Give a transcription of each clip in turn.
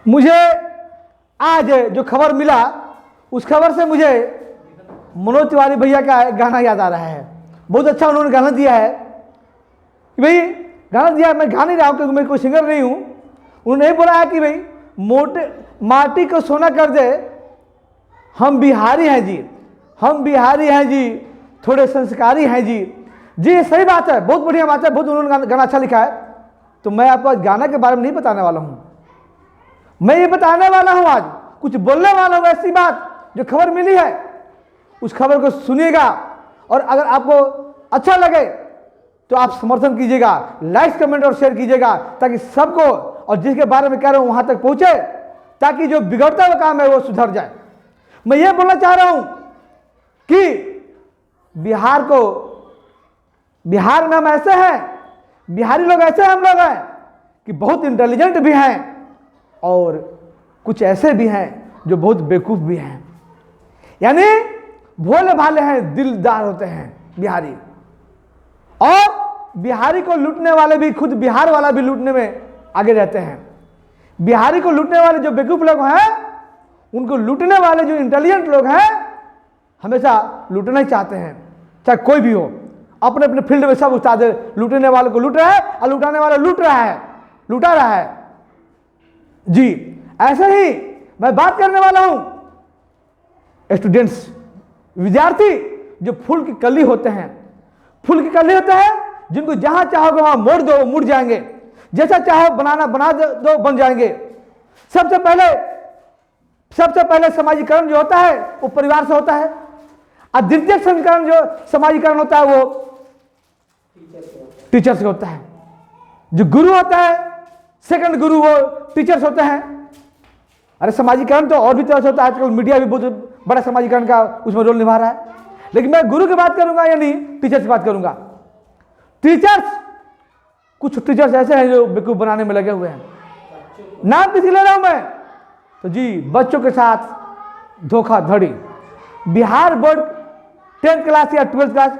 मुझे आज जो खबर मिला उस खबर से मुझे मनोज तिवारी भैया का गाना याद आ रहा है। बहुत अच्छा उन्होंने गाना दिया है कि भाई गाना दिया है, मैं गा नहीं रहा हूँ क्योंकि मैं कोई सिंगर नहीं हूँ। उन्होंने ये बोला है कि भाई मोटे माटी को सोना कर दे, हम बिहारी हैं जी, हम बिहारी हैं जी, थोड़े संस्कारी हैं जी। जी सही बात है, बहुत बढ़िया बात है, बहुत उन्होंने गाना अच्छा लिखा है। तो मैं आपको आज गाना के बारे में नहीं बताने वाला हूँ, मैं ये बताने वाला हूँ, आज कुछ बोलने वाला हूँ ऐसी बात जो खबर मिली है, उस खबर को सुनिएगा और अगर आपको अच्छा लगे तो आप समर्थन कीजिएगा, लाइक कमेंट और शेयर कीजिएगा ताकि सबको और जिसके बारे में कह रहा हूं वहां तक पहुंचे, ताकि जो बिगड़ता हुआ काम है वो सुधर जाए। मैं ये बोलना चाह रहा हूं कि बिहार में हम ऐसे हैं, बिहारी लोग ऐसे हम लोग हैं कि बहुत इंटेलिजेंट भी हैं और कुछ ऐसे भी हैं जो बहुत बेवकूफ़ भी हैं। यानी भोले भाले हैं, दिलदार होते हैं बिहारी, और बिहारी को लूटने वाले भी, खुद बिहार वाला भी लूटने में आगे रहते हैं। बिहारी को लूटने वाले जो बेवकूफ़ लोग हैं, उनको लूटने वाले जो इंटेलिजेंट लोग हैं हमेशा लूटना ही चाहते हैं, चाहे कोई भी हो। अपने अपने फील्ड में सब उस्ताद है, लूटने वाले को लूट रहा है और लुटाने वाला लूट रहा है, लूटा रहा है जी। ऐसे ही मैं बात करने वाला हूं स्टूडेंट्स, विद्यार्थी जो फूल की कली होते हैं, फूल की कली होते हैं जिनको जहां चाहोगे वहां मोड़ दो मुड़ जाएंगे, जैसा चाहो बनाना बना दो बन जाएंगे। सबसे पहले समाजीकरण जो होता है वो परिवार से होता है, और द्वितीय संस्करण जो समाजीकरण होता है वो टीचर से होता है। जो गुरु होता है, सेकंड गुरु वो टीचर्स होते हैं। अरे समाजीकरण तो और भी तरह से होता है, आजकल मीडिया भी बहुत बड़ा समाजीकरण का उसमें रोल निभा रहा है, लेकिन मैं गुरु की बात करूंगा यानी टीचर्स की बात करूंगा। टीचर्स, कुछ टीचर्स ऐसे हैं जो बेवकूफ बनाने में लगे हुए हैं। नाम किसी ले रहा हूं मैं तो जी, बच्चों के साथ धोखाधड़ी। बिहार बोर्ड 10th क्लास या 12th क्लास,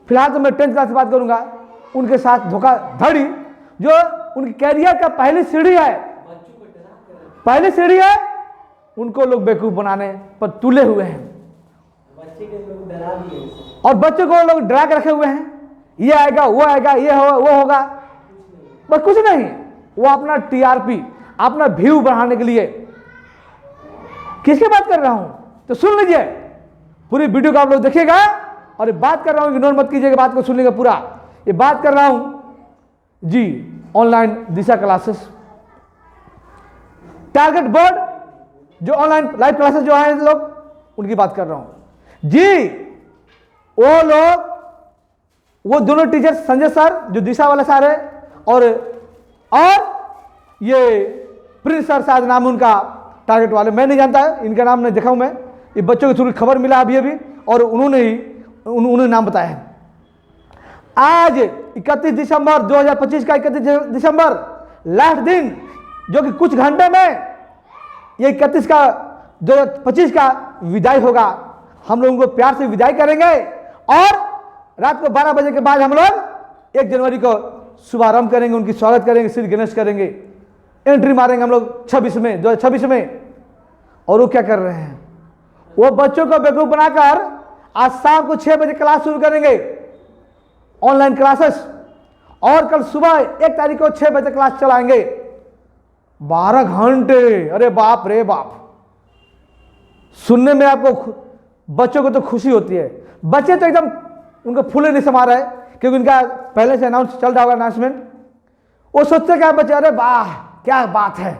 फिलहाल तो मैं 10th क्लास की बात करूंगा, उनके साथ धोखाधड़ी जो उनके कैरियर का पहली सीढ़ी है, उनको लोग बेवकूफ बनाने पर तुले हुए हैं। और बच्चों को लोग डरा के रखे हुए हैं, ये आएगा वो आएगा, ये होगा वो होगा, बस कुछ नहीं, वो अपना टीआरपी, अपना व्यू बढ़ाने के लिए। किसकी बात कर रहा हूं तो सुन लीजिए, पूरी वीडियो को आप लोग देखिएगा। और ये बात कर रहा हूं, इग्नोर मत कीजिएगा, बात को सुनिएगा पूरा। ये बात कर रहा हूं जी ऑनलाइन दिशा क्लासेस, टारगेट बोर्ड जो ऑनलाइन लाइव क्लासेस जो हैं लोग, उनकी बात कर रहा हूं जी। वो दोनों टीचर, संजय सर जो दिशा वाला सर है, और ये प्रिंस सर शायद नाम उनका, टारगेट वाले, मैं नहीं जानता है इनका नाम, नहीं देखा हूं मैं, ये बच्चों के थ्रू खबर मिला अभी और उन्होंने नाम बताया है। आज 31 दिसंबर 2025 का 31 दिसंबर लास्ट दिन, जो कि कुछ घंटे में ये 31 का 2025 का विदाई होगा। हम लोग उनको प्यार से विदाई करेंगे और रात को 12 बजे के बाद हम लोग 1 जनवरी को शुभारंभ करेंगे, उनकी स्वागत करेंगे, श्री गणेश करेंगे, एंट्री मारेंगे हम लोग 2026 में। और वो क्या कर रहे हैं, वो बच्चों को बेवकूफ बनाकर आज शाम को 6 बजे क्लास शुरू करेंगे, ऑनलाइन क्लासेस, और कल सुबह 1 तारीख को 6 बजे क्लास चलाएंगे, 12 घंटे। अरे बाप रे बाप, सुनने में आपको, बच्चों को तो खुशी होती है, बच्चे तो एकदम उनको फूले नहीं समा रहे क्योंकि उनका पहले से अनाउंस चल रहा होगा, अनाउंसमेंट। वो सोचते क्या बच्चे, अरे वाह क्या बात है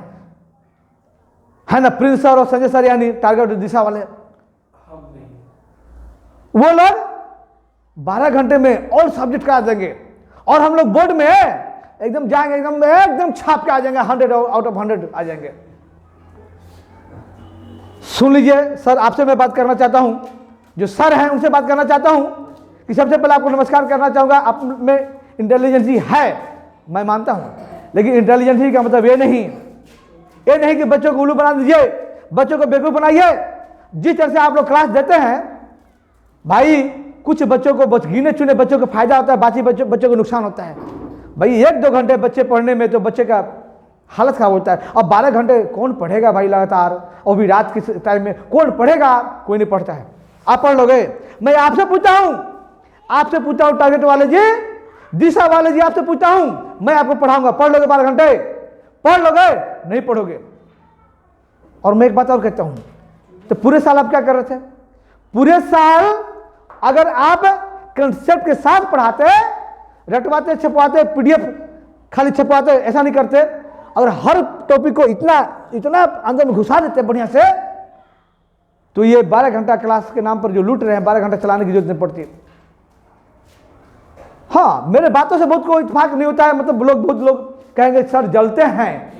ना। प्रिंस सर और संजय सर यानी टारगेट दिशा वाले, वो लोग 12 घंटे में और सब्जेक्ट का आ जाएंगे, और हम लोग बोर्ड में एकदम जाएंगे, एकदम छाप के आ जाएंगे, 100 आउट ऑफ 100 आ जाएंगे। सुन लीजिए सर, आपसे मैं बात करना चाहता हूं, जो सर हैं उनसे बात करना चाहता हूं कि सबसे पहले आपको नमस्कार करना चाहूंगा। आप में इंटेलिजेंसी है, मैं मानता हूं, लेकिन इंटेलिजेंसी का मतलब ये नहीं कि बच्चों को उल्लू बना दीजिए, बच्चों को बेवकूफ बनाइए। जिस तरह से आप लोग क्लास देते हैं भाई, कुछ बच्चों को, गिने चुने बच्चों को फायदा होता है, बाकी बच्चों को नुकसान होता है। भाई 1-2 घंटे बच्चे पढ़ने में तो बच्चे का हालत खराब होता है। अब 12 घंटे कौन पढ़ेगा भाई लगातार, और भी रात के टाइम में कौन पढ़ेगा, कोई नहीं पढ़ता है। आप पढ़ लोगे? मैं आपसे पूछता हूं टारगेट वाले जी, दिशा वाले जी, आपसे पूछता हूं, मैं आपको पढ़ाऊंगा, पढ़ लोगे 12 घंटे? पढ़ लोगे? नहीं पढ़ोगे। और मैं एक बात और कहता हूं, तो पूरे साल आप क्या कर रहे थे? पूरे साल अगर आप कंसेप्ट के साथ पढ़ाते, रटवाते, छपवाते, पीडीएफ खाली छपवाते, ऐसा नहीं करते, अगर हर टॉपिक को इतना अंदर में घुसा देते बढ़िया से, तो ये 12 घंटा क्लास के नाम पर जो लूट रहे हैं, 12 घंटा चलाने की जरूरत नहीं पड़ती। हाँ, मेरे बातों से बहुत कोई इत्तेफाक नहीं होता है, मतलब बहुत लोग कहेंगे सर जलते हैं।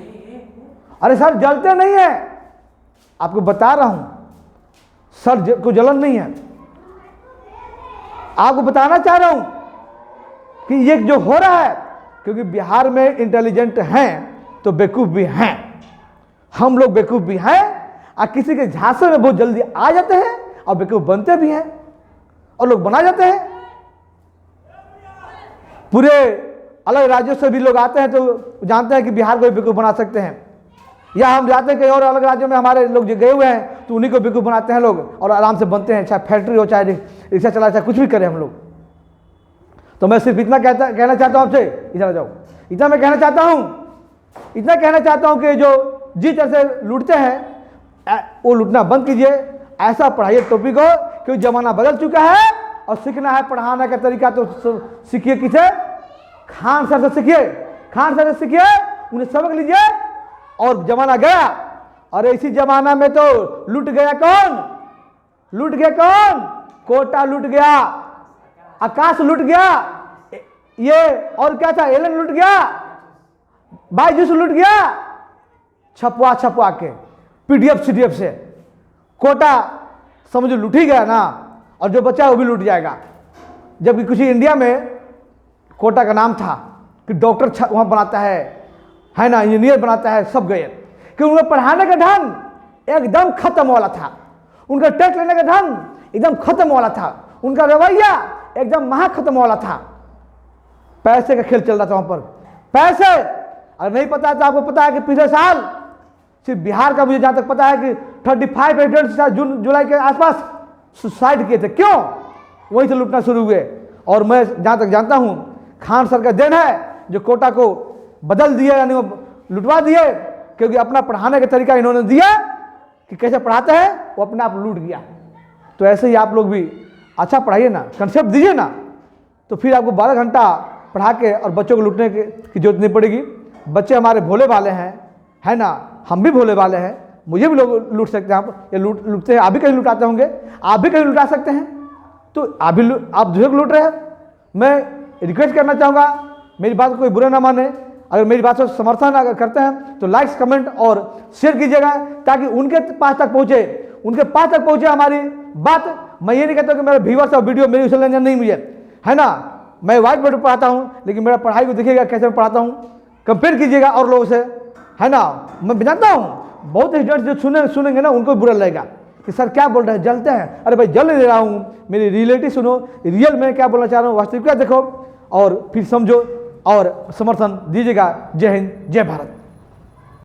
अरे सर जलते नहीं है, आपको बता रहा हूं, सर को जलन नहीं है। आपको बताना चाह रहा हूं कि ये जो हो रहा है, क्योंकि बिहार में इंटेलिजेंट हैं तो बेवकूफ भी हैं, हम लोग बेवकूफ भी हैं, और किसी के झांसे में बहुत जल्दी आ जाते हैं और बेवकूफ बनते भी हैं, और लोग बना जाते हैं। पूरे अलग राज्यों से भी लोग आते हैं तो जानते हैं कि बिहार को बेवकूफ बना सकते हैं, या हम जाते हैं कहीं और अलग राज्यों में, हमारे लोग जो गए हुए हैं तो उन्हीं को बेवकूफ बनाते हैं लोग, और आराम से बनते हैं, चाहे फैक्ट्री हो, चाहे रिक्शा चलाए, चाहे कुछ भी करें हम लोग। तो मैं सिर्फ इतना कहना चाहता हूं आपसे, इधर आ जाओ, इतना मैं कहना चाहता हूं कि जो जिस तरह से लूटते हैं वो लूटना बंद कीजिए, ऐसा पढ़ाइए टॉपिक को, क्योंकि जमाना बदल चुका है, और सीखना है पढ़ाने का तरीका तो सीखिए किसे? खान सर से सीखिए, उन्हें सबक लीजिए, और जमाना गया। और इसी जमाना में तो लूट गया कौन? कोटा लूट गया, आकाश लूट गया, ये और क्या था, एलन लूट गया, बायजूस लूट गया, छपवा के पीडीएफ सीडीएफ से। कोटा समझो लूट ही गया ना, और जो बचा वो भी लूट जाएगा। जबकि कुछ इंडिया में कोटा का नाम था कि डॉक्टर वहां बनाता है ना, इंजीनियर बनाता है, सब गए, कि उनका पढ़ाने का ढंग एकदम खत्म वाला था, उनका टेस्ट लेने का ढंग एकदम खत्म वाला था, उनका रवैया एकदम महा खत्म वाला था। पैसे का खेल चल रहा था वहां पर, पैसे। अगर नहीं पता तो आपको पता है कि पिछले साल सिर्फ बिहार का मुझे जहां तक पता है कि 35 स्टूडेंट्स जून जुलाई के आसपास सुसाइड किए थे। क्यों? वहीं से लूटना शुरू हुए। और मैं जहां तक जानता हूं खान सर का देन है जो कोटा को बदल दिए, यानी वो लुटवा दिए, क्योंकि अपना पढ़ाने का तरीका इन्होंने दिया कि कैसे पढ़ाते हैं, वो अपने आप लूट गया। तो ऐसे ही आप लोग भी अच्छा पढ़ाइए ना, कंसेप्ट दीजिए ना, तो फिर आपको 12 घंटा पढ़ा के और बच्चों को लूटने की जरूरत नहीं पड़ेगी। बच्चे हमारे भोले भाले हैं, है ना, हम भी भोले भाले हैं, मुझे भी लोग लूट सकते हैं, आप ये लूटते हैं, आप भी कहीं लुटाते होंगे, आप भी कहीं लुटा सकते हैं, तो आप दूसरे को लूट रहे हैं। मैं रिक्वेस्ट करना चाहूँगा, मेरी बात को कोई बुरा ना माने, अगर मेरी बात से समर्थन अगर करते हैं तो लाइक्स कमेंट और शेयर कीजिएगा, ताकि उनके पास तक पहुँचे हमारी बात। मैं ये नहीं कहता कि मेरे व्यूअर्स और वीडियो मेरी उसे लेना नहीं, मुझे है ना, मैं व्हाइट बोर्ड पर पढ़ाता हूँ, लेकिन मेरा पढ़ाई को देखिएगा कैसे मैं पढ़ाता हूँ, कंपेयर कीजिएगा और लोगों से, है ना। मैं जानता हूँ बहुत स्टूडेंट्स जो सुनेंगे ना, उनको बुरा लगेगा कि सर क्या बोल रहे हैं, जलते हैं। अरे भाई जल नहीं रहा हूँ, मेरी रियलिटी सुनो, रियल में क्या बोलना चाह रहा हूँ, वास्तविकता देखो, और फिर समझो और समर्थन दीजिएगा। जय हिंद, जय भारत।